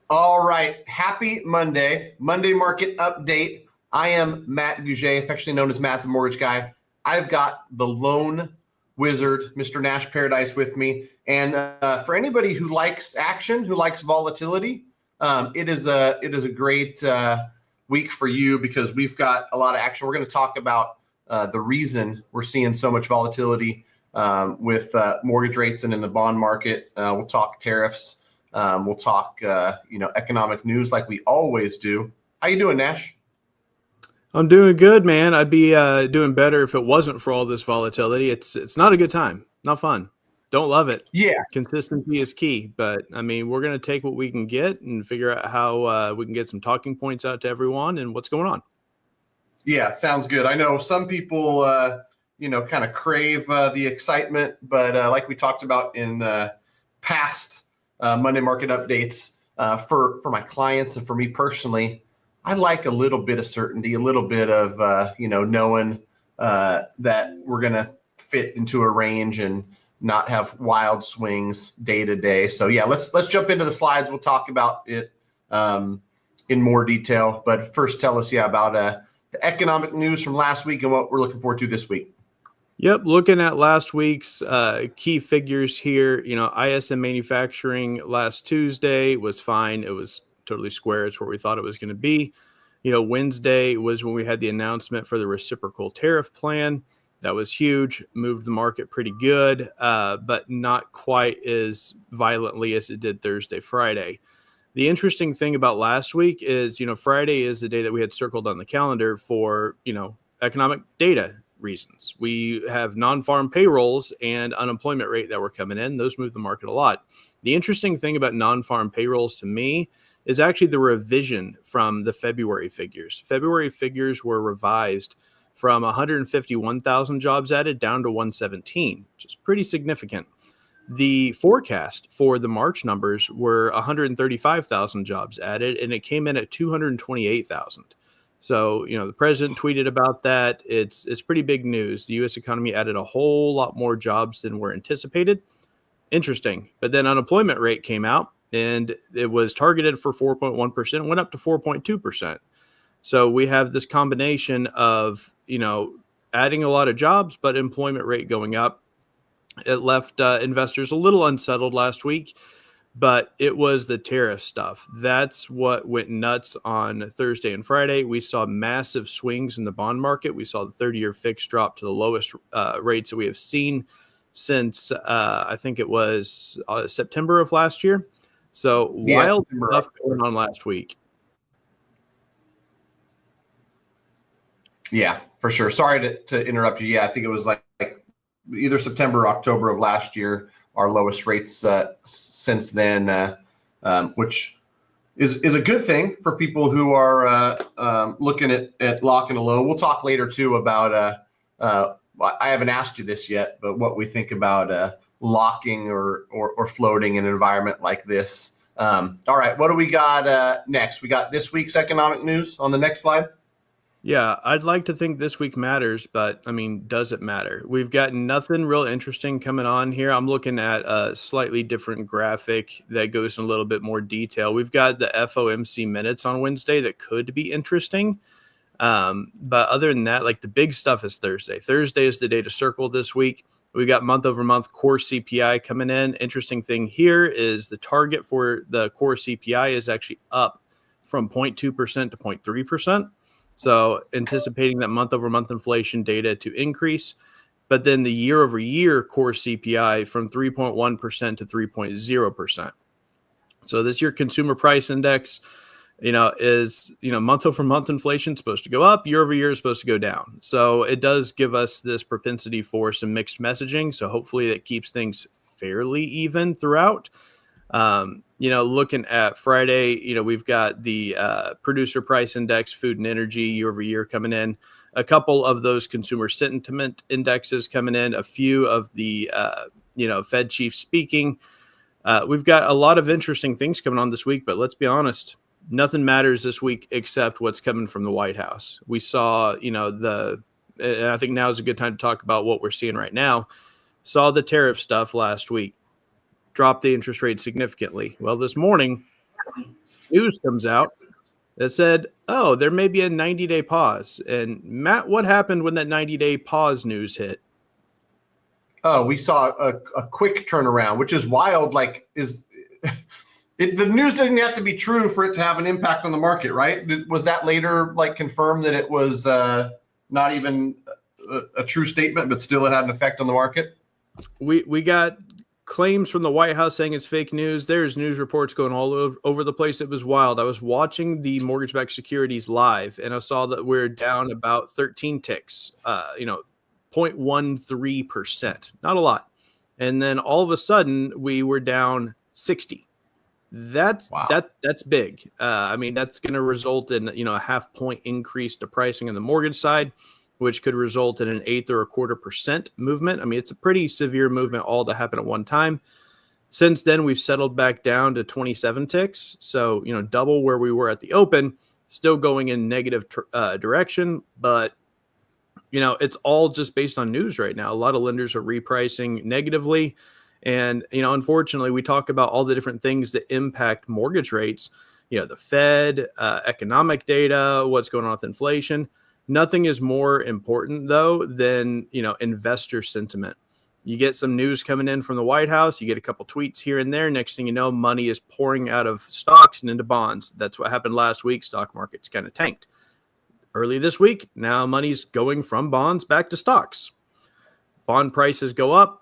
All right. Happy Monday market update. I am Matt Gouget, affectionately known as Matt the Mortgage Guy. I've got the loan wizard, Mr. Nash Paradise, with me. And for anybody who likes action, who likes volatility, it is a great week for you because we've got a lot of action. We're going to talk about the reason we're seeing so much volatility with mortgage rates and in the bond market. We'll talk tariffs. We'll talk, economic news like we always do. How you doing, Nash? I'm doing good, man. I'd be doing better if it wasn't for all this volatility. It's not a good time. Not fun. Don't love it. Yeah. Consistency is key. But, I mean, we're going to take what we can get and figure out how we can get some talking points out to everyone and what's going on. Yeah, sounds good. I know some people, kind of crave the excitement. But like we talked about in past Monday market updates, for my clients and for me personally, I like a little bit of certainty, a little bit of knowing that we're going to fit into a range and not have wild swings day to day. So yeah, let's jump into the slides. We'll talk about it in more detail. But first, tell us about the economic news from last week and what we're looking forward to this week. Yep. Looking at last week's key figures here, ISM manufacturing last Tuesday was fine. It was totally square. It's where we thought it was going to be. Wednesday was when we had the announcement for the reciprocal tariff plan. That was huge, moved the market pretty good, but not quite as violently as it did Thursday, Friday. The interesting thing about last week is, Friday is the day that we had circled on the calendar for, economic data reasons. We have non-farm payrolls and unemployment rate that were coming in. Those move the market a lot. The interesting thing about non-farm payrolls to me is actually the revision from the February figures. February figures were revised from 151,000 jobs added down to 117, which is pretty significant. The forecast for the March numbers were 135,000 jobs added, and it came in at 228,000. So, the president tweeted about that. It's pretty big news. The U.S. economy added a whole lot more jobs than were anticipated. Interesting. But then unemployment rate came out, and it was targeted for 4.1%, went up to 4.2%. So we have this combination of, adding a lot of jobs, but employment rate going up. It left investors a little unsettled last week. But it was the tariff stuff. That's what went nuts on Thursday and Friday. We saw massive swings in the bond market. We saw the 30-year fix drop to the lowest rates that we have seen since, I think it was September of last year. So wild stuff going on last week. Yeah, for sure. Sorry to interrupt you. Yeah, I think it was like either September or October of last year. Our lowest rates since then, which is a good thing for people who are looking at locking a low. We'll talk later too about. I haven't asked you this yet, but what we think about locking or floating in an environment like this. All right, what do we got next? We got this week's economic news on the next slide. Yeah, I'd like to think this week matters, but I mean, does it matter? We've got nothing real interesting coming on here. I'm looking at a slightly different graphic that goes in a little bit more detail. We've got the FOMC minutes on Wednesday that could be interesting. But other than that, like the big stuff is Thursday. Thursday is the day to circle this week. We got month over month core CPI coming in. Interesting thing here is the target for the core CPI is actually up from 0.2% to 0.3%. So anticipating that month over month inflation data to increase. But then the year over year core CPI from 3.1% to 3.0%. So this year consumer price index, is, month over month inflation supposed to go up, year over year is supposed to go down. So it does give us this propensity for some mixed messaging. So hopefully that keeps things fairly even throughout. Looking at Friday, we've got the producer price index, food and energy year over year coming in, a couple of those consumer sentiment indexes coming in, a few of the, Fed chief speaking. We've got a lot of interesting things coming on this week, but let's be honest, nothing matters this week except what's coming from the White House. We saw, and I think now is a good time to talk about what we're seeing right now. Saw the tariff stuff last week, dropped the interest rate significantly. Well, this morning, news comes out that said, oh, there may be a 90-day pause. And Matt, what happened when that 90-day pause news hit? Oh, we saw a quick turnaround, which is wild. The news doesn't have to be true for it to have an impact on the market, right? Was that later confirmed that it was not even a true statement, but still it had an effect on the market? We got claims from the White House saying it's fake news. There's news reports going all over the place. It was wild. I was watching the mortgage-backed securities live, and I saw that we're down about 13 ticks, 0.13%. Not a lot. And then all of a sudden, we were down 60. That's big. That's going to result in a half point increase to pricing on the mortgage side, which could result in an 1/8 or 1/4% movement. It's a pretty severe movement all to happen at one time. Since then, we've settled back down to 27 ticks. So, double where we were at the open, still going in negative direction. But, it's all just based on news right now. A lot of lenders are repricing negatively. And, unfortunately, we talk about all the different things that impact mortgage rates, the Fed, economic data, what's going on with inflation. Nothing is more important, though, than, investor sentiment. You get some news coming in from the White House. You get a couple tweets here and there. Next thing you know, money is pouring out of stocks and into bonds. That's what happened last week. Stock market's kind of tanked. Early this week, now money's going from bonds back to stocks. Bond prices go up.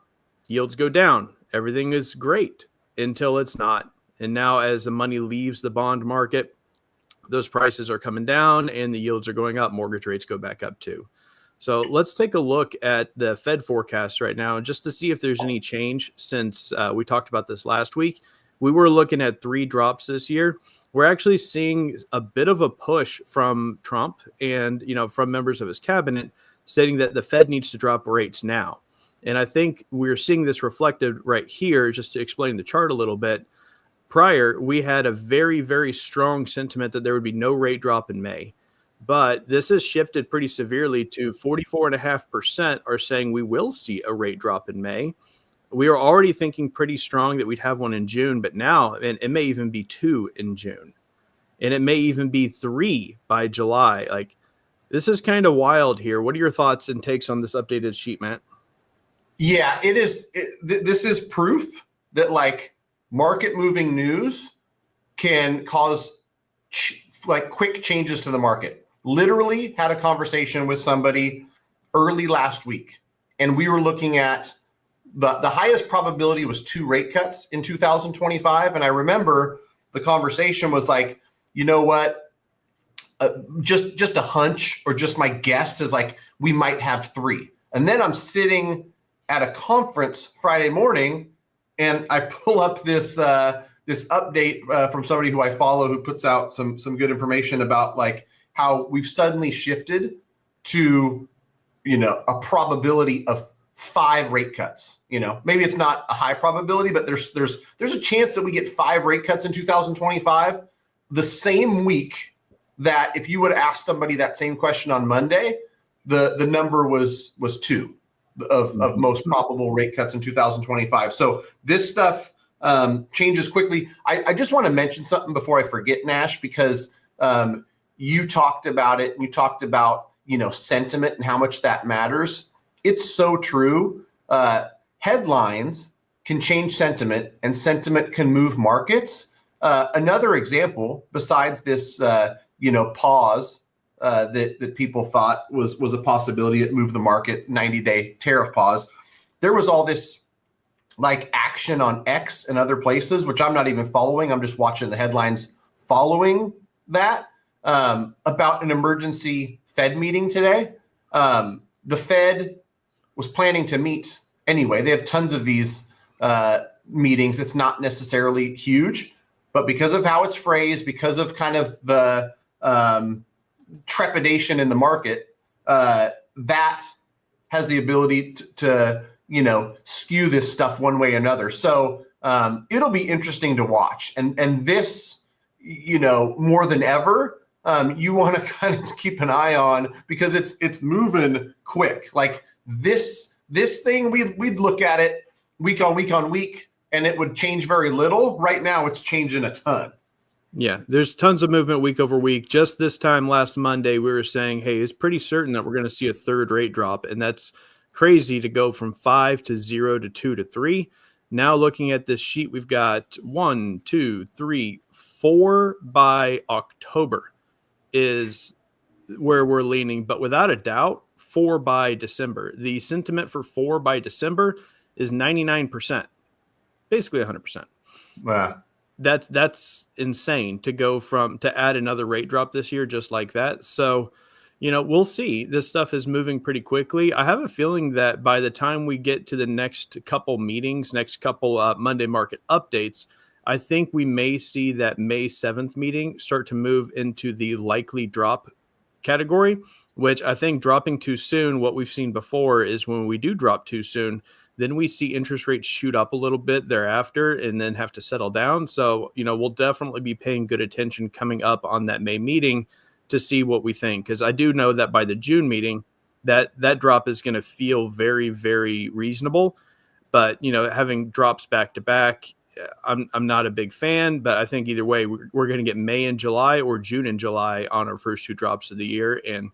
Yields go down. Everything is great until it's not. And now as the money leaves the bond market, those prices are coming down and the yields are going up. Mortgage rates go back up too. So let's take a look at the Fed forecast right now just to see if there's any change since we talked about this last week. We were looking at 3 drops this year. We're actually seeing a bit of a push from Trump and, from members of his cabinet stating that the Fed needs to drop rates now. And I think we're seeing this reflected right here, just to explain the chart a little bit. Prior, we had a very, very strong sentiment that there would be no rate drop in May. But this has shifted pretty severely to 44.5% are saying we will see a rate drop in May. We are already thinking pretty strong that we'd have one in June, but now it may even be 2 in June. And it may even be 3 by July. This is kind of wild here. What are your thoughts and takes on this updated sheet, Matt? Yeah, it is. This is proof that market moving news can cause quick changes to the market. Literally had a conversation with somebody early last week, and we were looking at the highest probability was 2 rate cuts in 2025. And I remember the conversation was you know what? Just a hunch or just my guess is we might have 3. And then I'm sitting at a conference Friday morning, and I pull up this update from somebody who I follow who puts out some good information about how we've suddenly shifted to a probability of 5 rate cuts. Maybe it's not a high probability, but there's a chance that we get 5 rate cuts in 2025. The same week that if you would ask somebody that same question on Monday, the number was 2. Of most probable rate cuts in 2025. So this stuff changes quickly. I just want to mention something before I forget, Nash, because you talked about it. You talked about, sentiment and how much that matters. It's so true. Headlines can change sentiment, and sentiment can move markets. Another example, besides this, pause that people thought was a possibility, it moved the market, 90-day tariff pause. There was all this like action on X and other places, which I'm not even following. I'm just watching the headlines following that, about an emergency Fed meeting today. The Fed was planning to meet anyway. They have tons of these meetings. It's not necessarily huge, but because of how it's phrased, because of kind of the trepidation in the market, that has the ability to skew this stuff one way or another. So it'll be interesting to watch. And this, more than ever, you want to kind of keep an eye on, because it's moving quick. Like this thing, we'd look at it week on week, and it would change very little. Right now, it's changing a ton. Yeah, there's tons of movement week over week. Just this time last Monday, we were saying, hey, it's pretty certain that we're going to see a third rate drop. And that's crazy to go from 5 to 0 to 2 to 3. Now looking at this sheet, we've got 1, 2, 3, 4 by October is where we're leaning. But without a doubt, 4 by December. The sentiment for 4 by December is 99%, basically 100%. Wow. That's insane to add another rate drop this year just like that. So, we'll see. This stuff is moving pretty quickly. I have a feeling that by the time we get to the next couple meetings, next couple Monday market updates, I think we may see that May 7th meeting start to move into the likely drop category, which I think dropping too soon, what we've seen before is when we do drop too soon, then we see interest rates shoot up a little bit thereafter and then have to settle down. So, we'll definitely be paying good attention coming up on that May meeting to see what we think. Because I do know that by the June meeting, that drop is going to feel very, very reasonable. But, having drops back to back, I'm not a big fan. But I think either way, we're going to get May and July or June and July on our first 2 drops of the year. And,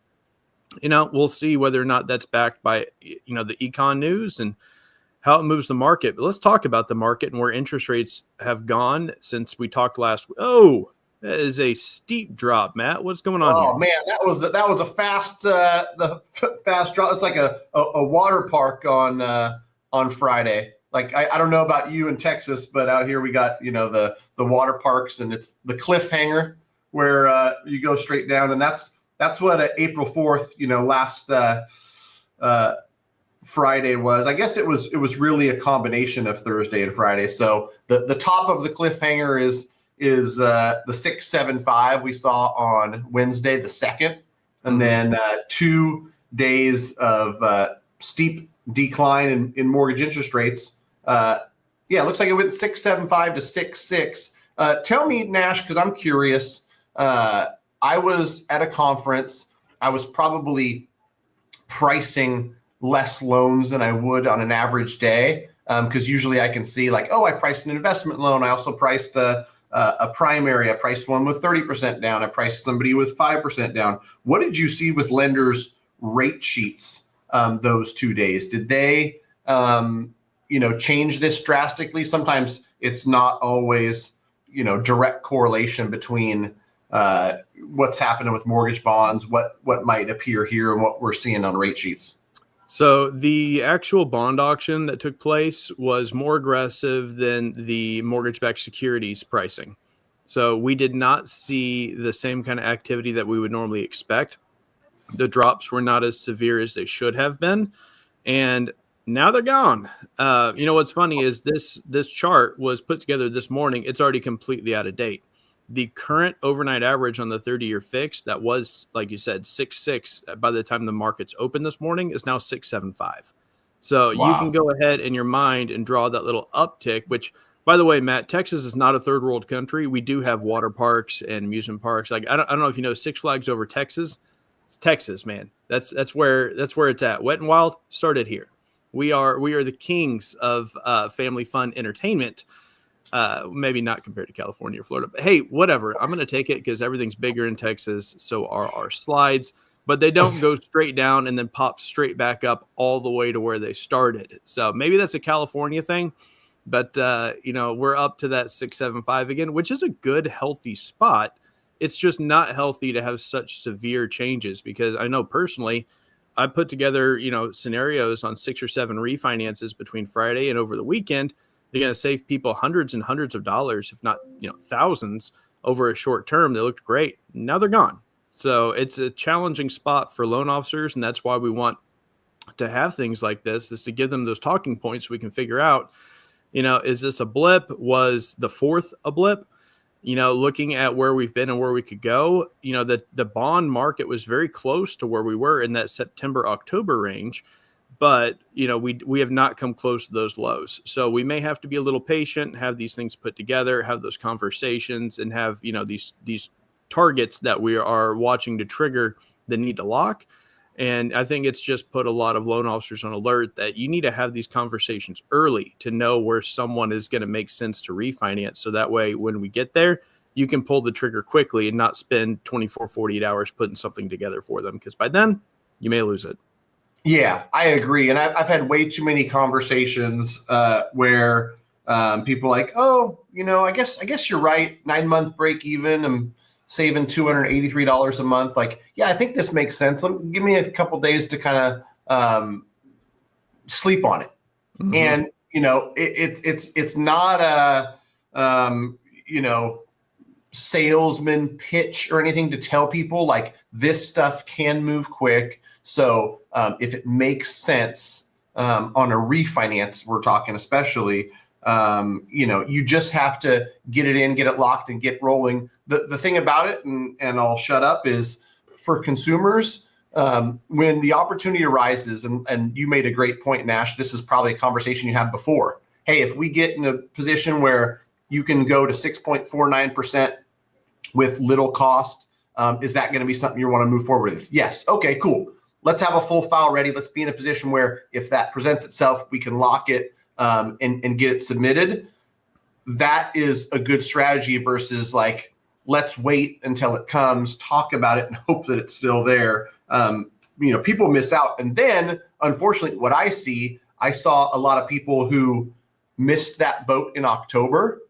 we'll see whether or not that's backed by, the econ news and how it moves the market. But let's talk about the market and where interest rates have gone since we talked last. Oh, that is a steep drop, Matt. What's going on here? Oh man, that was a fast fast drop. It's like a water park on Friday. Like I don't know about you in Texas, but out here we got the water parks, and it's the cliffhanger where you go straight down, and that's what April 4th, last Friday was. I guess it was really a combination of Thursday and Friday. So the top of the cliffhanger is the 675 we saw on Wednesday the 2nd, and then 2 days of steep decline in mortgage interest rates. It looks like it went 675 to 66. Tell me, Nash, because I'm curious. I was at a conference. I was probably pricing less loans than I would on an average day, because usually I can see like, I priced an investment loan. I also priced a primary. I priced one with 30% down. I priced somebody with 5% down. What did you see with lenders' rate sheets those 2 days? Did they change this drastically? Sometimes it's not always direct correlation between what's happening with mortgage bonds, what might appear here, and what we're seeing on rate sheets. So the actual bond auction that took place was more aggressive than the mortgage-backed securities pricing. So we did not see the same kind of activity that we would normally expect. The drops were not as severe as they should have been, and now they're gone. What's funny is this chart was put together this morning. It's already completely out of date. The current overnight average on the 30-year fix that was, like you said, 6.6 by the time the markets open this morning is now 6.75. So Wow. You can go ahead in your mind and draw that little uptick, which, by the way, Matt, Texas is not a third world country. We do have water parks and amusement parks. Like I don't know if you know Six Flags Over Texas. It's Texas, man. That's where it's at. Wet and Wild started here. We are the kings of family fun entertainment. Maybe not compared to California or Florida, but hey, whatever. I'm going to take it because everything's bigger in Texas. So are our slides, but they don't go straight down and then pop straight back up all the way to where they started. So maybe that's a California thing, but we're up to that 675 again, which is a good, healthy spot. It's just not healthy to have such severe changes because I know personally, I put together, scenarios on 6 or 7 refinances between Friday and over the weekend. They're going to save people hundreds and hundreds of dollars, if not, thousands over a short term. They looked great. Now they're gone. So it's a challenging spot for loan officers. And that's why we want to have things like this, is to give them those talking points so we can figure out, is this a blip? Was the fourth a blip? Looking at where we've been and where we could go, the bond market was very close to where we were in that September, October range. But, we have not come close to those lows. So we may have to be a little patient, have these things put together, have those conversations, and have, these targets that we are watching to trigger the need to lock. And I think it's just put a lot of loan officers on alert that you need to have these conversations early to know where someone is going to make sense to refinance. So that way, when we get there, you can pull the trigger quickly and not spend 24, 48 hours putting something together for them. Because by then you may lose it. Yeah, I agree. And I've had way too many conversations where people are like, oh, I guess you're right. 9-month break even. I'm saving $283 a month. Like, yeah, I think this makes sense. Give me a couple days to kind of sleep on it. Mm-hmm. And, it's not a, salesman pitch or anything to tell people like this stuff can move quick. So if it makes sense on a refinance, we're talking especially, you just have to get it in, get it locked, and get rolling. The thing about it, and I'll shut up, is for consumers, when the opportunity arises, and you made a great point, Nash, this is probably a conversation you had before. Hey, if we get in a position where you can go to 6.49% with little cost, is that going to be something you want to move forward with? Yes. Okay, cool. Let's have a full file ready. Let's be in a position where if that presents itself, we can lock it and get it submitted. That is a good strategy versus like, let's wait until it comes, talk about it, and hope that it's still there. People miss out. And then, unfortunately, what I saw a lot of people who missed that boat in October.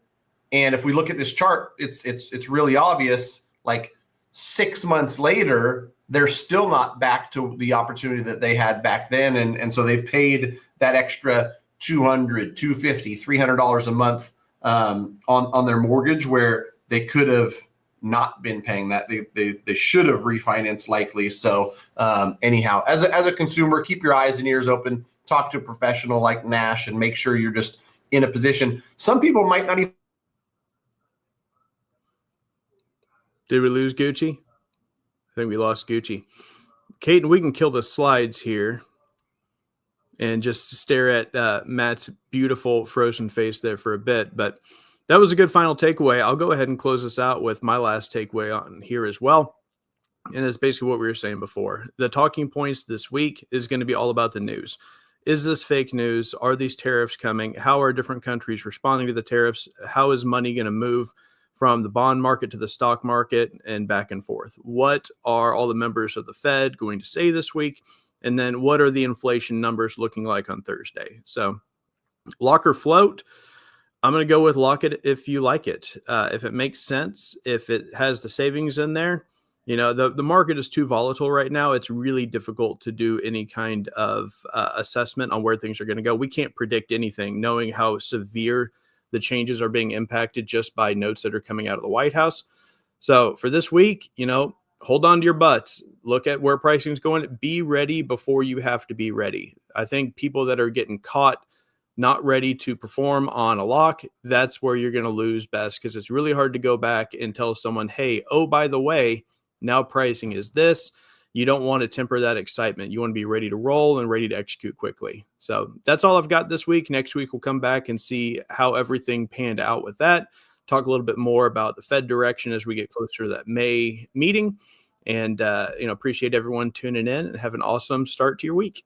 And if we look at this chart, it's really obvious, like 6 months later, they're still not back to the opportunity that they had back then. And so they've paid that extra $200, $250, $300 a month on their mortgage, where they could have not been paying that. They should have refinanced likely. So anyhow, as a consumer, keep your eyes and ears open, talk to a professional like Nash, and make sure you're just in a position. Some people might not even. Did we lose Gucci? I think we lost Gucci. Caden, we can kill the slides here and just stare at Matt's beautiful frozen face there for a bit. But that was a good final takeaway. I'll go ahead and close this out with my last takeaway on here as well. And it's basically what we were saying before. The talking points this week is going to be all about the news. Is this fake news? Are these tariffs coming? How are different countries responding to the tariffs? How is money going to move from the bond market to the stock market and back and forth? What are all the members of the Fed going to say this week? And then what are the inflation numbers looking like on Thursday? So lock or float, I'm going to go with lock it if you like it. If it makes sense, if it has the savings in there, the market is too volatile right now. It's really difficult to do any kind of assessment on where things are going to go. We can't predict anything, knowing how severe the changes are being impacted just by notes that are coming out of the White House. So for this week, hold on to your butts. Look at where pricing is going. Be ready before you have to be ready. I think people that are getting caught not ready to perform on a lock, that's where you're going to lose best, because it's really hard to go back and tell someone, hey, oh, by the way, now pricing is this. You don't want to temper that excitement. You want to be ready to roll and ready to execute quickly. So that's all I've got this week. Next week, we'll come back and see how everything panned out with that. Talk a little bit more about the Fed direction as we get closer to that May meeting. And, appreciate everyone tuning in, and have an awesome start to your week.